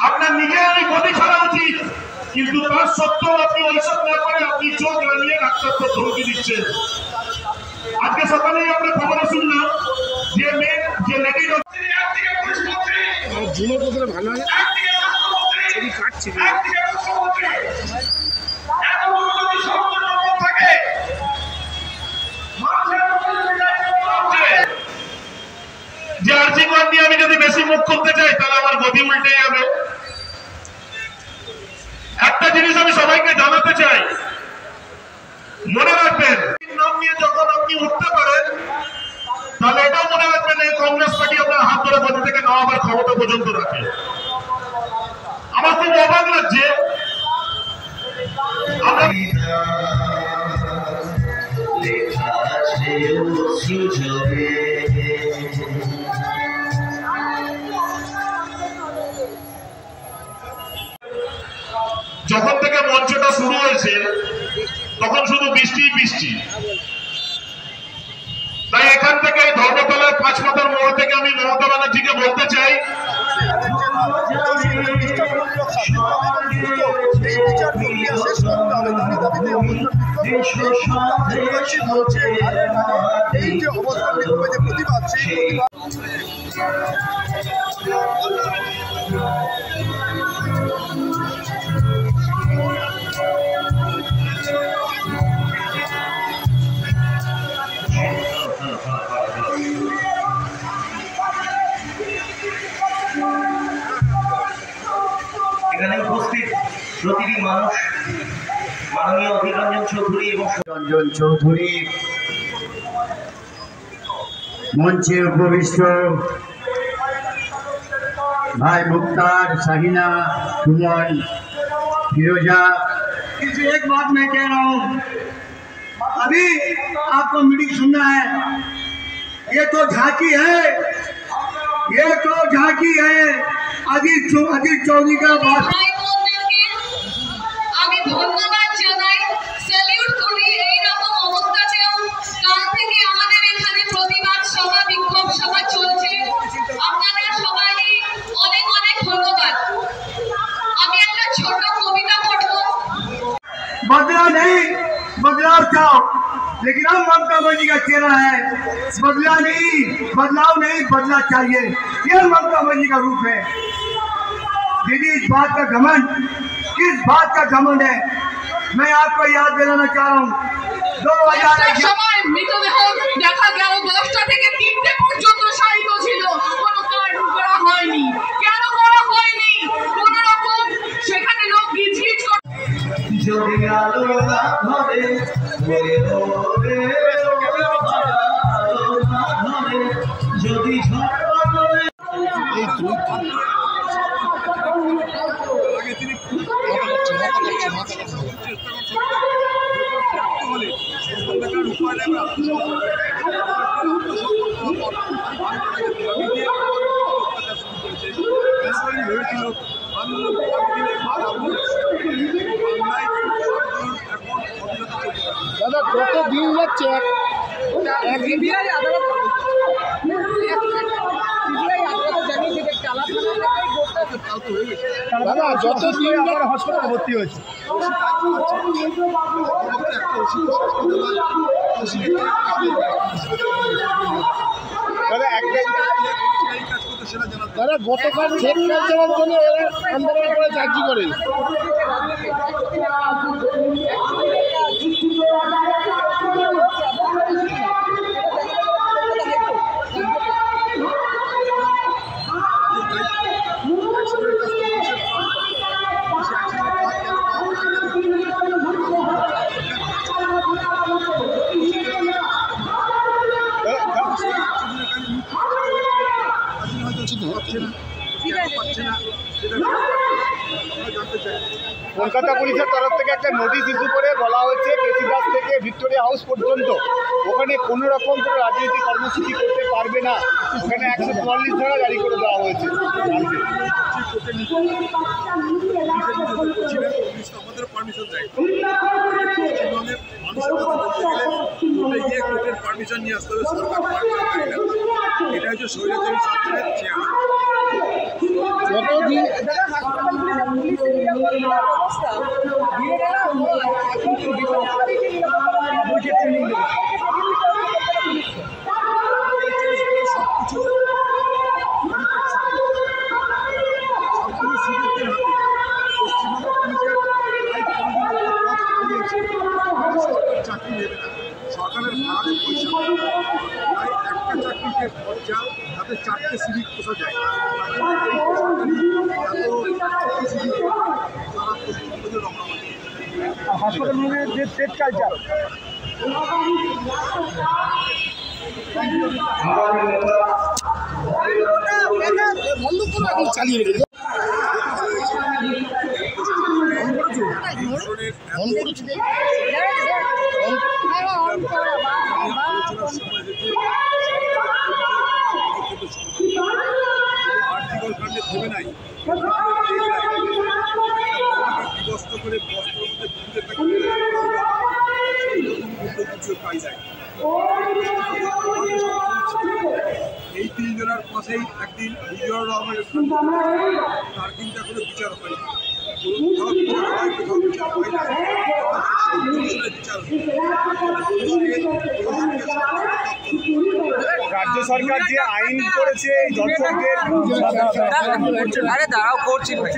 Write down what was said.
আপনার নিজেরই গতি ছাড়া উচিত, কিন্তু তার সত্ত্বেও আপনি ওইসব না করে আপনি চোখ লাগিয়ে ডাক্তারকে ধমকি দিচ্ছেন। আজকে সকালেই আমরা খবরে শুনলাম যে মেয়ে যে লেডি যে আর্জিকর নিয়ে আমি যদি বেশি মুখ খুলতে চাই তাহলে আমার গতি উল্টে যাবে। একটা জিনিস আমি সবাইকে জানাতে চাই, মনে রাখবেন নাম নিয়ে যখন আপনি উঠতে পারেন তাহলে এটাও মনে রাখবেন এই কংগ্রেস পার্টি আপনার হাত ধরে গদি থেকে নামাবার ক্ষমতা পর্যন্ত রাখে। আমার খুব অবাক লাগছে যখন থেকে মঞ্চটা শুরু হয়েছে তখন শুধু বৃষ্টি বৃষ্টি। তাই এখান থেকে ধর্মতলার 5 মাথার মোড় থেকে আমি মমতা ব্যানার্জিকে বলতে চাই, এখানে উপস্থিত প্রতিটি মানুষ মাননীয় অধীর রঞ্জন চৌধুরী এবং রঞ্জন চৌধুরী, মঞ্চে উপবিষ্ট भाई मुख्तार, शाहीना, सुमन, फिरोजा। एक बात मैं कह रहा हूँ, अभी आपको मीटिंग सुनना है, ये तो झांकी है, ये तो झांकी है। अजीत चौधरी का बात আমি ধন্যবাদ জানাই, স্যালিউট করি। এইরকম অবস্থাতেও কাল থেকে আমাদের এখানে প্রতিবাদ সভা বিক্ষোভ সভা চলছে। আপনাদের সবাইকে অনেক অনেক ধন্যবাদ। আমি একটা ছোট কবিতা পড়ব। बदला नहीं, बदलाव चाहो, लेकिन हम ममता बनर्जी का चेहरा है। बदला नहीं, बदलाव नहीं, बदला चाहिए, यह ममता बनर्जी का रूप है। दीदी इस बात का घमंड, किस बात का घमंड है, मैं आपको याद दिलाना चाह रहा हूँ। 2000 সময় মৃতদেহ দেখা গেল 10টা থেকে 3টে পর্যন্ত শায়িত ছিল, কোনো কার্ড করা হয়নি। কেন করা হয়নি? কোন রকম সেখানে লোক গিজগিজ করে। যদি আলো না ধরে যদি দাদা কত দিন যাচ্ছে দাদা যত দিন হাসপাতালে ভর্তি হয়েছে দাদা একটাই দাদা গতকাল চেক কালচারের জন্য আন্দোলন করে চাকরি করে কলকাতা পুলিশের তরফ থেকে একটা নোটিশ ইস্যু করে বলা হয়েছে কেসিদাস থেকে ভিক্টোরিয়া হাউস পর্যন্ত ওখানে কোনো রকম করে রাজনৈতিক কর্মসূচি করতে পারবে না। ওখানে 144 ধারা জারি করে দেওয়া হয়েছে। আমাদের পারমিশন দেয়, পারমিশন নিয়ে আসতে হবে, সরকার পারমিশন দেয় না। এটা হচ্ছে স্বৈরাচারী সরকারের চেহারা। হাসপাতাল যে পেট কালচার। চালিয়ে রেখেছে আর্থিক কাণ্ডে থেমে নাই বিধ্বস্ত করে বস্ত্রের মধ্যে পুঁতে থাকে পাই যায়। এই 3 জনের পাশেই একদিন বিজয় রহমানের তার কিন্তু এখনো বিচার হয়নি। রাজ্য সরকার যে আইন করেছে দর্শকদের আরে দাঁড়াও করছি ভাই।